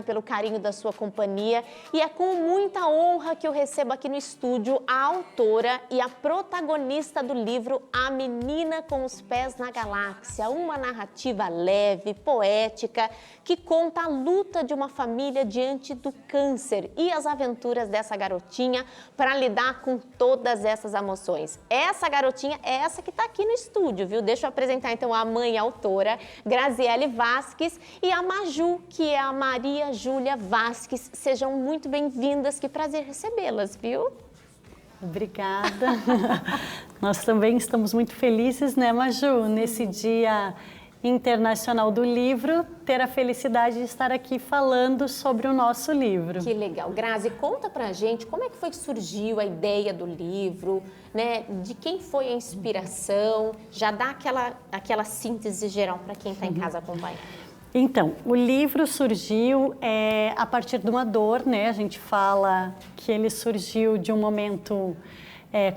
Pelo carinho da sua companhia, e é com muita honra que eu recebo aqui no estúdio a autora e a protagonista do livro A Menina com os Pés na Galáxia, uma narrativa leve, poética, que conta a luta de uma família diante do câncer e as aventuras dessa garotinha para lidar com todas essas emoções. Essa garotinha é essa que está aqui no estúdio, viu? Deixa eu apresentar então a mãe autora, Graziele Vasques, e a Maju, que é a Maria Júlia Vasques. Sejam muito bem-vindas, que prazer recebê-las, viu? Obrigada. Nós também estamos muito felizes, né, Maju, nesse Dia Internacional do Livro, ter a felicidade de estar aqui falando sobre o nosso livro. Que legal. Grazi, conta pra gente como é que foi que surgiu a ideia do livro, né? De quem foi a inspiração? Já dá aquela síntese geral para quem está em casa acompanhando. Então, o livro surgiu a partir de uma dor, né? A gente fala que ele surgiu de um momento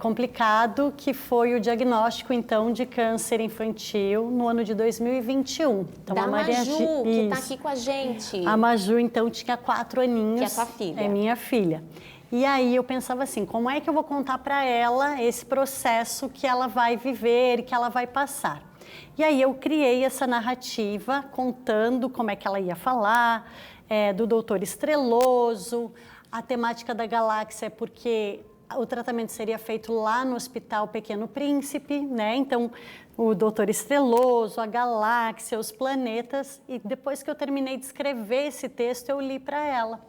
complicado, que foi o diagnóstico, então, de câncer infantil no ano de 2021. Então, da a Maria Maju, que está aqui com a gente. A Maju, então, tinha 4 aninhos. Que é tua filha. É minha filha. E aí eu pensava assim, como é que eu vou contar para ela esse processo que ela vai viver, que ela vai passar? E aí eu criei essa narrativa contando como é que ela ia falar, do Doutor Estreloso, a temática da galáxia, porque o tratamento seria feito lá no Hospital Pequeno Príncipe, né? Então, o Doutor Estreloso, a galáxia, os planetas. E depois que eu terminei de escrever esse texto, eu li para ela.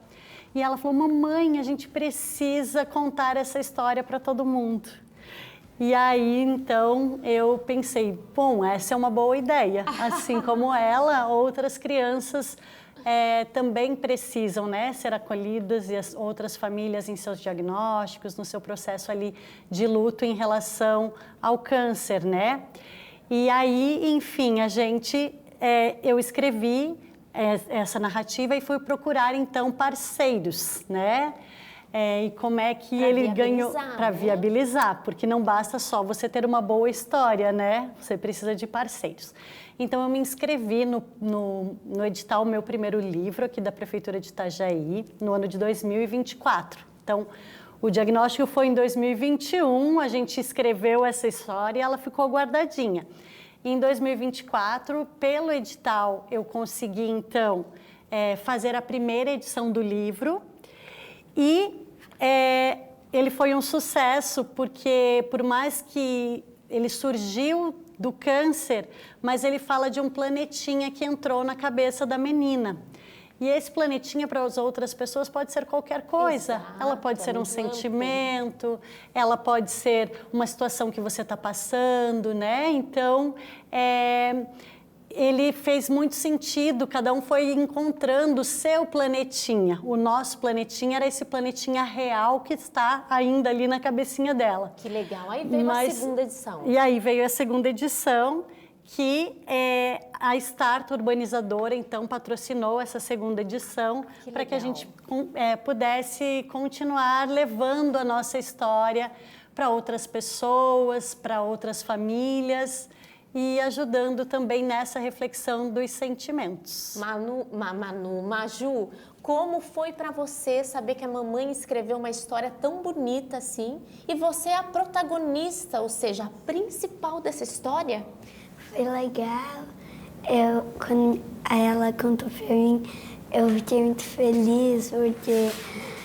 E ela falou, mamãe, a gente precisa contar essa história para todo mundo. E aí, então, eu pensei, bom, essa é uma boa ideia. Assim como ela, outras crianças também precisam, né, ser acolhidas, e as outras famílias em seus diagnósticos, no seu processo ali de luto em relação ao câncer, né? E aí, enfim, eu escrevi essa narrativa e fui procurar, então, parceiros, né? E como é que ele ganhou para viabilizar, porque não basta só você ter uma boa história, né? Você precisa de parceiros. Então, eu me inscrevi no edital Meu Primeiro Livro, aqui da Prefeitura de Itajaí, no ano de 2024. Então, o diagnóstico foi em 2021, a gente escreveu essa história e ela ficou guardadinha. Em 2024, pelo edital, eu consegui, então, fazer a primeira edição do livro. E ele foi um sucesso, porque por mais que ele surgiu do câncer, mas ele fala de um planetinha que entrou na cabeça da menina. E esse planetinha para as outras pessoas pode ser qualquer coisa. Exato, ela pode ser um sentimento, ela pode ser uma situação que você está passando, né? Então, ele fez muito sentido, cada um foi encontrando o seu planetinha. O nosso planetinha era esse planetinha real que está ainda ali na cabecinha dela. Que legal, aí veio a segunda edição. E aí veio a segunda edição, que a Start Urbanizadora, então, patrocinou essa segunda edição para que a gente pudesse continuar levando a nossa história para outras pessoas, para outras famílias, e ajudando também nessa reflexão dos sentimentos. Maju, como foi para você saber que a mamãe escreveu uma história tão bonita assim e você é a protagonista, ou seja, a principal dessa história? Foi legal. Quando ela contou para mim, eu fiquei muito feliz porque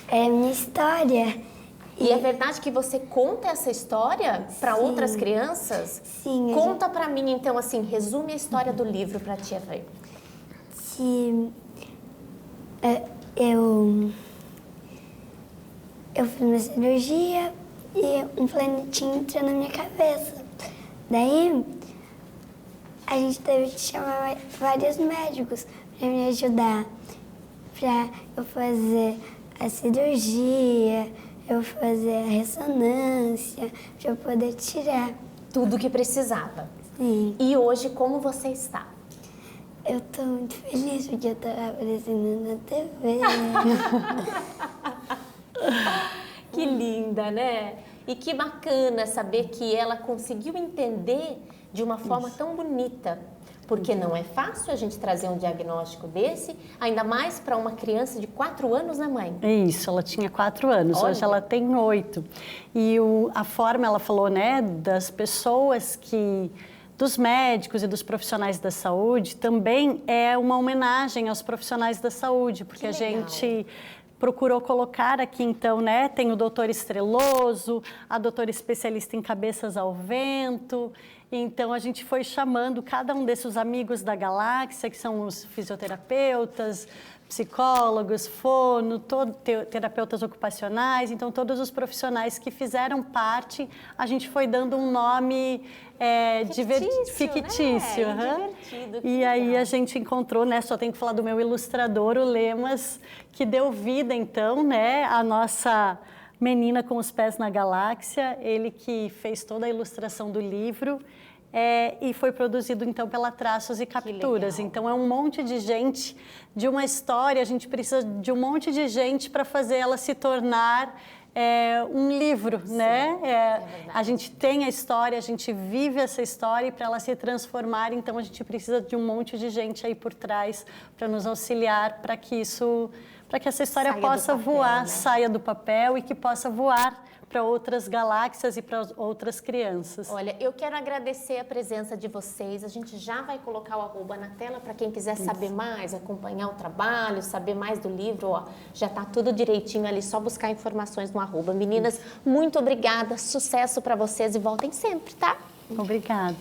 é a minha história. E é verdade que você conta essa história para outras crianças? Sim. Conta para mim, então, assim, resume a história do livro para a tia ver. Sim. Eu fiz uma cirurgia e um planetinho entrou na minha cabeça. Daí, a gente teve que chamar vários médicos para me ajudar, para eu fazer a cirurgia, eu fazer a ressonância, para eu poder tirar. Tudo que precisava. Sim. E hoje, como você está? Eu estou muito feliz porque eu estava aparecendo na TV. Que linda, né? E que bacana saber que ela conseguiu entender de uma forma tão bonita porque não é fácil a gente trazer um diagnóstico desse, ainda mais para uma criança de 4 anos, né, mãe? Isso, ela tinha 4 anos, Olha. hoje ela tem 8. E a forma, ela falou, né, das pessoas dos médicos e dos profissionais da saúde, também é uma homenagem aos profissionais da saúde, porque a gente procurou colocar aqui, então, né, tem o doutor Estreloso, a doutora especialista em cabeças ao vento, então a gente foi chamando cada um desses amigos da galáxia, que são os fisioterapeutas, psicólogos, fono, terapeutas ocupacionais, então todos os profissionais que fizeram parte, a gente foi dando um nome fictício. Né? Divertido, e aí a gente encontrou, né, só tenho que falar do meu ilustrador, o Lemas, que deu vida então, né, à nossa menina com os pés na galáxia, ele que fez toda a ilustração do livro. E foi produzido então pela Traços e Capturas. Então é um monte de gente, de uma história, a gente precisa de um monte de gente para fazer ela se tornar um livro, sim, né? A gente tem a história, a gente vive essa história e para ela se transformar, então a gente precisa de um monte de gente aí por trás para nos auxiliar para que essa história possa voar, né? Saia do papel e que possa voar para outras galáxias e para outras crianças. Olha, eu quero agradecer a presença de vocês. A gente já vai colocar o arroba na tela para quem quiser saber mais, acompanhar o trabalho, saber mais do livro. Ó, já está tudo direitinho ali, só buscar informações no arroba. Meninas, muito obrigada, sucesso para vocês e voltem sempre, tá? Obrigada.